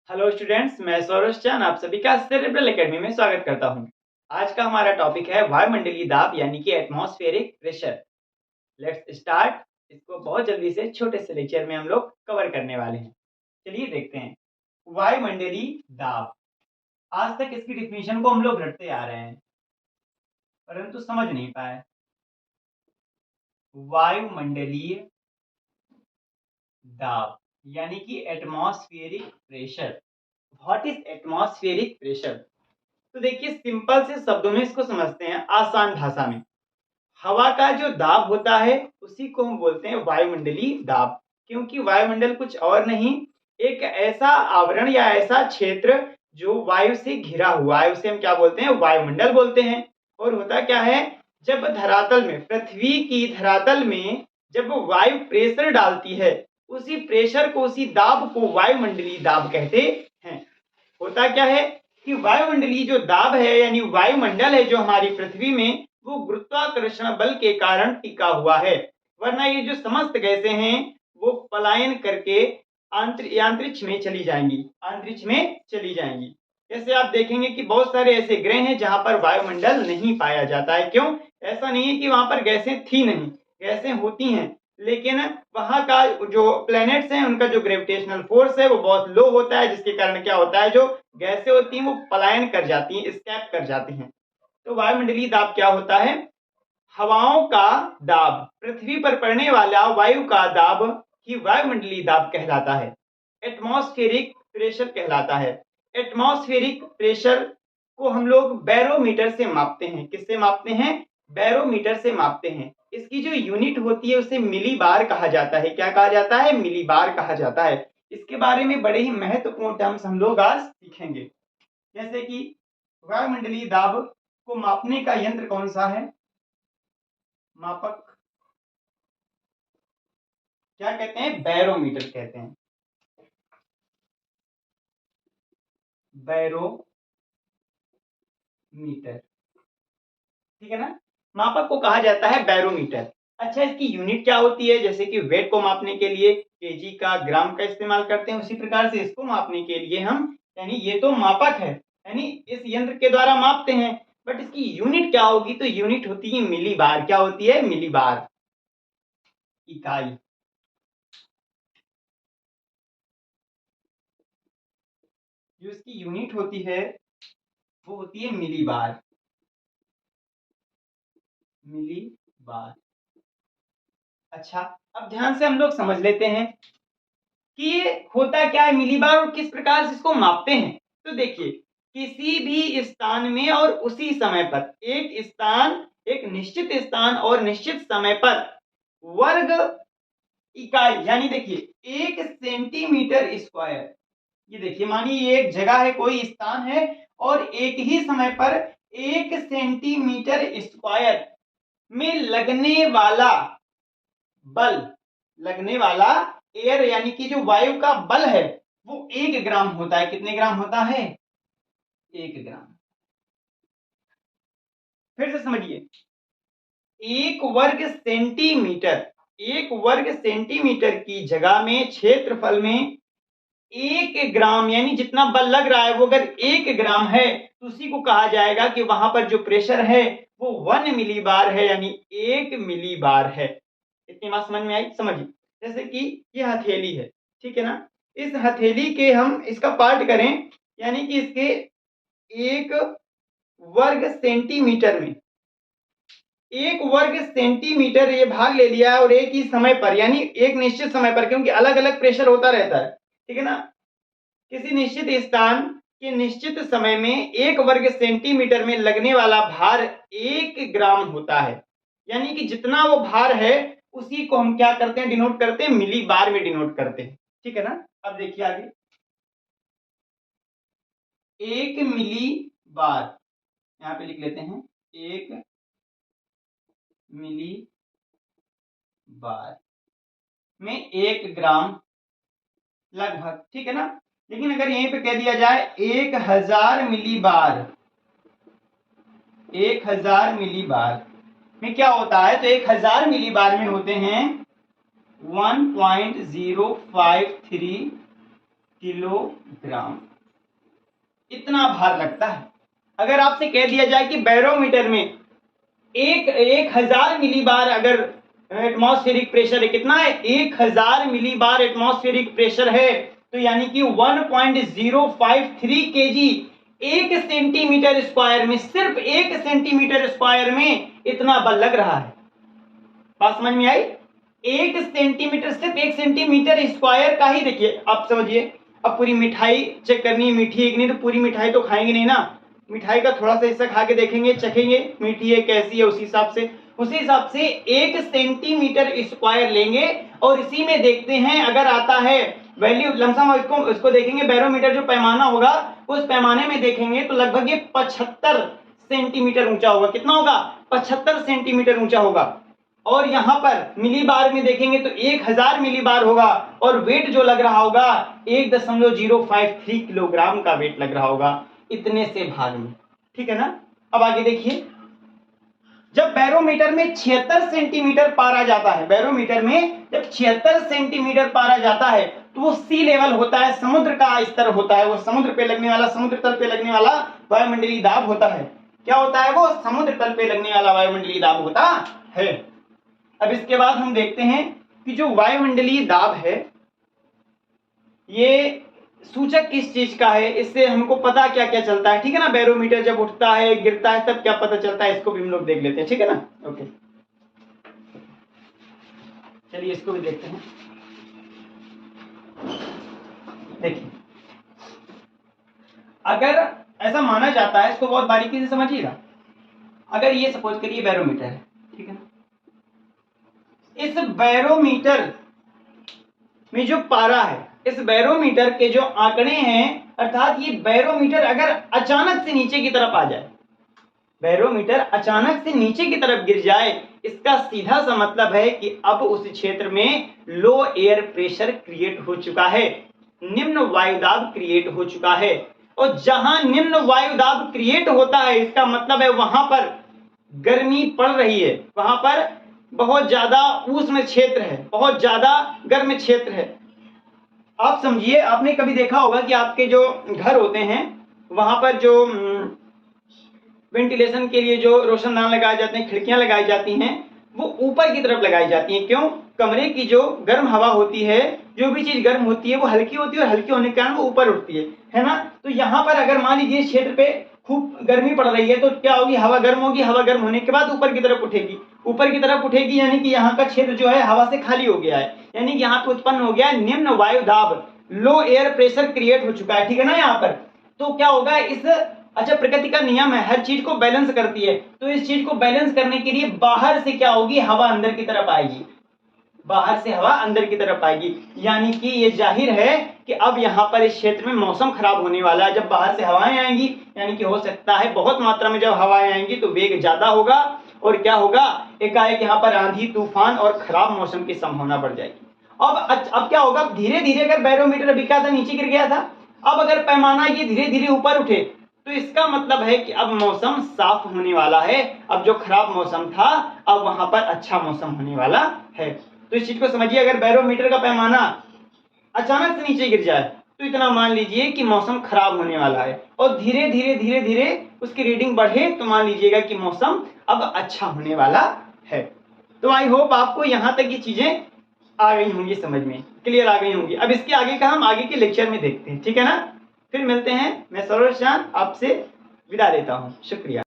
Hello students, मैं सौरभ चान आप सभी का सेरेब्रल एकेडमी में स्वागत करता हूं। आज का हमारा टॉपिक है वायुमंडलीय दाब यानी कि एटमॉस्फेरिक प्रेशर। Let's start. इसको बहुत जल्दी से छोटे से लेक्चर में हम लोग कवर करने वाले हैं। चलिए देखते हैं वायुमंडलीय दाब। आज तक इसकी डिफिनेशन को हम लोग रटते आ रहे हैं परंतु समझ नहीं पाए। वायुमंडलीय दाब यानी कि atmospheric pressure. What is atmospheric pressure? तो देखिए, सिंपल से शब्दों में इसको समझते हैं, आसान भाषा में। हवा का जो दाब होता है उसी को हम बोलते हैं वायुमंडलीय दाब, क्योंकि वायुमंडल कुछ और नहीं, एक ऐसा आवरण या ऐसा क्षेत्र जो वायु से घिरा हुआ है, उसे हम क्या बोलते हैं? वायुमंडल बोलते हैं। और होता क्या है, जब धरातल में, पृथ्वी की धरातल में जब वायु प्रेशर डालती है, उसी प्रेशर को, उसी दाब को वायुमंडलीय दाब कहते हैं। होता क्या है कि वायुमंडलीय जो दाब है यानी वायुमंडल है जो हमारी पृथ्वी में, वो गुरुत्वाकर्षण बल के कारण टिका हुआ है। वरना ये जो समस्त गैसें हैं वो पलायन करके अंतरिक्ष में चली जाएंगी, अंतरिक्ष में चली जाएंगी। जैसे आप देखेंगे कि बहुत सारे ऐसे ग्रह हैं जहां पर वायुमंडल नहीं पाया जाता है। क्यों? ऐसा नहीं है कि वहां पर गैसें थी नहीं, गैसें होती हैं, लेकिन वहां का जो प्लैनेट्स हैं उनका जो ग्रेविटेशनल फोर्स है वो बहुत लो होता है, जिसके कारण क्या होता है, जो गैसें होती हैं वो पलायन कर जाती हैं, एस्केप कर जाती हैं। तो वायुमंडलीय दाब क्या होता है? हवाओं का दाब, पृथ्वी पर पड़ने वाला वायु का दाब ही वायुमंडलीय दाब कहलाता है, एटमॉस्फेरिक प्रेशर कहलाता है। एटमॉस्फेरिक प्रेशर को हम लोग बैरोमीटर से मापते हैं। किससे मापते हैं? बैरोमीटर से मापते हैं। इसकी जो यूनिट होती है उसे मिली बार कहा जाता है। क्या कहा जाता है? मिली बार कहा जाता है। इसके बारे में बड़े ही महत्वपूर्ण टर्म्स हम लोग आज सीखेंगे, जैसे कि वायुमंडलीय दाब को मापने का यंत्र कौन सा है? मापक क्या कहते हैं? बैरोमीटर कहते हैं। बैरोमीटर, ठीक है ना? मापक को कहा जाता है बैरोमीटर। अच्छा, इसकी यूनिट क्या होती है? जैसे कि वेट को मापने के लिए केजी का, ग्राम का इस्तेमाल करते हैं, उसी प्रकार से इसको मापने के लिए हम, यानी ये तो मापक है, यानी इस यंत्र के द्वारा मापते हैं, बट इसकी यूनिट क्या होगी? तो यूनिट होती है मिली बार। क्या होती है? मिली बार, इकाई। जो इसकी यूनिट होती है वो होती है मिली बार, मिली बार। अच्छा, अब ध्यान से हम लोग समझ लेते हैं कि ये होता क्या है मिली बार और किस प्रकार से इसको मापते हैं। तो देखिए, किसी भी स्थान में और उसी समय पर, एक स्थान, एक निश्चित स्थान और निश्चित समय पर वर्ग इकाई, यानी देखिए 1 सेंटीमीटर स्क्वायर। ये देखिए, मानिए ये एक जगह है, कोई स्थान है, और एक ही समय पर 1 सेंटीमीटर स्क्वायर में लगने वाला बल, लगने वाला एयर यानी कि जो वायु का बल है वो 1 ग्राम होता है। कितने ग्राम होता है? 1 ग्राम। फिर से समझिए, 1 वर्ग सेंटीमीटर, 1 वर्ग सेंटीमीटर की जगह में, क्षेत्रफल में 1 ग्राम, यानी जितना बल लग रहा है वो अगर 1 ग्राम है तो उसी को कहा जाएगा कि वहां पर जो प्रेशर है वो 1 मिली बार है, यानी 1 मिली बार है। इतनी बात समझ में आई? समझिए, जैसे कि ये हथेली है, ठीक है ना? इस हथेली के हम इसका पार्ट करें, यानी कि इसके 1 वर्ग सेंटीमीटर में, 1 वर्ग सेंटीमीटर ये भाग ले लिया और एक ही समय पर, यानी एक निश्चित समय पर, क्योंकि अलग अलग प्रेशर होता रहता है, ठीक है ना? किसी निश्चित स्थान के निश्चित समय में 1 वर्ग सेंटीमीटर में लगने वाला भार 1 ग्राम होता है। यानी कि जितना वो भार है उसी को हम क्या करते हैं? डिनोट करते हैं, मिली बार में डिनोट करते हैं, ठीक है ना? अब देखिए आगे, 1 मिली बार, यहां पे लिख लेते हैं 1 मिली बार में 1 ग्राम लगभग, ठीक है ना? लेकिन अगर यहीं पे कह दिया जाए 1000 मिली बार, 1000 मिली बार में क्या होता है? तो 1000 मिली बार में होते हैं 1.053 किलोग्राम इतना भार लगता है। अगर आपसे कह दिया जाए कि बैरोमीटर में 1000 मिलीबार अगर एटमॉस्फेरिक प्रेशर है, कितना है 1000 मिलीबार एटमॉस्फेरिक प्रेशर है, तो यानी कि 1.053 केजी 1 सेंटीमीटर स्क्वायर में, सिर्फ 1 सेंटीमीटर स्क्वायर में इतना बल लग रहा है। बात समझ में आई? 1 सेंटीमीटर, सिर्फ 1 सेंटीमीटर स्क्वायर का ही देखिए, आप समझिए। अब पूरी मिठाई चेक करनी है मीठी है कि नहीं, तो पूरी मिठाई तो खाएंगे नहीं ना, मिठाई का थोड़ा सा हिस्सा खा के देखेंगे, चखेंगे मीठी है कैसी है, उसी हिसाब से 1 सेंटीमीटर स्क्वायर लेंगे और इसी में देखते हैं अगर आता है वैल्यू लमसम, इसको देखेंगे बैरोमीटर जो पैमाना होगा उस पैमाने में देखेंगे तो लगभग ये 75 सेंटीमीटर ऊंचा होगा। कितना होगा? 75 सेंटीमीटर ऊंचा होगा। और यहां पर मिलीबार में देखेंगे तो 1000 मिलीबार होगा और वेट जो लग रहा होगा 1.053 किलोग्राम का वेट लग रहा होगा इतने से भार में। ठीक है ना? अब आगे देखिए, जब बैरोमीटर में 76 सेंटीमीटर पारा जाता है, बैरोमीटर में जब 76 सेंटीमीटर पारा जाता है तो वो सी लेवल होता है, समुद्र का स्तर होता है, वो समुद्र पे लगने वाला, समुद्र तल पे लगने वाला वायुमंडलीय दाब होता है। क्या होता है? वो समुद्र तल पे लगने वाला वायुमंडलीय दाब होता है। अब इसके बाद हम देखते हैं कि जो वायुमंडलीय दाब है ये सूचक किस चीज का है, इससे हमको पता क्या क्या चलता है। ठीक है ना? बैरोमीटर जब उठता है गिरता है तब क्या पता चलता है, इसको भी हम लोग देख लेते हैं। ठीक है ना? ओके, चलिए इसको भी देखते हैं। देखिए, अगर ऐसा माना जाता है, इसको बहुत बारीकी से समझिएगा, अगर ये सपोज करिए बैरोमीटर है, ठीक है ना, इस बैरोमीटर में जो पारा है, इस बैरोमीटर के जो आंकड़े हैं, अर्थात ये बैरोमीटर अगर अचानक से नीचे की तरफ आ जाए, बैरोमीटर अचानक से नीचे की तरफ गिर जाए, इसका सीधा सा मतलब है कि अब उस क्षेत्र में लो एयर प्रेशर क्रिएट हो चुका है, निम्न वायुदाब क्रिएट हो चुका है। और जहां निम्न वायुदाब क्रिएट होता है इसका मतलब है वहां पर गर्मी पड़ रही है, वहां पर बहुत ज्यादा उष्ण क्षेत्र है, बहुत ज्यादा गर्म क्षेत्र है। आप समझिए, आपने कभी देखा होगा कि आपके जो घर होते हैं वहां पर जो वेंटिलेशन के लिए जो रोशनदान लगाए जाते हैं, खिड़कियां लगाई जाती हैं, वो ऊपर की तरफ लगाई जाती हैं। क्यों? कमरे की जो गर्म हवा होती है, जो भी चीज गर्म होती है वो हल्की होती है और हल्की होने के कारण वो ऊपर उठती है ना? तो यहाँ पर अगर मान लीजिए इस क्षेत्र पे खूब गर्मी पड़ रही है तो क्या होगी? हवा गर्म होगी, हवा गर्म होने के बाद ऊपर की तरफ उठेगी, ऊपर की तरफ उठेगी, यानी कि यहाँ का क्षेत्र जो है हवा से खाली हो गया है, यानी कि यहाँ पे उत्पन्न हो गया निम्न वायु दाब, लो एयर प्रेशर क्रिएट हो चुका है। ठीक है ना? यहाँ पर तो क्या होगा? इस अच्छा, प्रकृति का नियम है, हर चीज को बैलेंस करती है, तो इस चीज को बैलेंस करने के लिए बाहर से क्या होगी? हवा अंदर की तरफ आएगी, बाहर से हवा अंदर की तरफ आएगी, यानी कि ये जाहिर है कि अब यहाँ पर इस क्षेत्र में मौसम खराब होने वाला है। जब बाहर से हवाएं आएंगी, यानी कि हो सकता है बहुत मात्रा में जब हवाएं आएंगी तो वेग ज्यादा होगा और क्या होगा? एकाएक यहाँ पर आंधी तूफान और खराब मौसम की संभावना बढ़ जाएगी। अब क्या होगा? धीरे धीरे अगर बैरोमीटर अभी क्या था? नीचे गिर गया था, अब अगर पैमाना ये धीरे धीरे ऊपर उठे तो इसका मतलब है कि अब मौसम साफ होने वाला है, अब जो खराब मौसम था अब वहां पर अच्छा मौसम होने वाला है। तो इस चीज को समझिए, अगर बैरोमीटर का पैमाना अचानक से नीचे गिर जाए तो इतना मान लीजिए कि मौसम खराब होने वाला है, और धीरे धीरे उसकी रीडिंग बढ़े तो मान लीजिएगा कि मौसम अब अच्छा होने वाला है। तो आई होप आपको यहाँ तक ये चीजें आ गई होंगी, समझ में क्लियर आ गई होंगी। अब इसके आगे का हम आगे के लेक्चर में देखते हैं। ठीक है ना? फिर मिलते हैं। मैं सरोज चांद आपसे विदा लेता हूँ। शुक्रिया।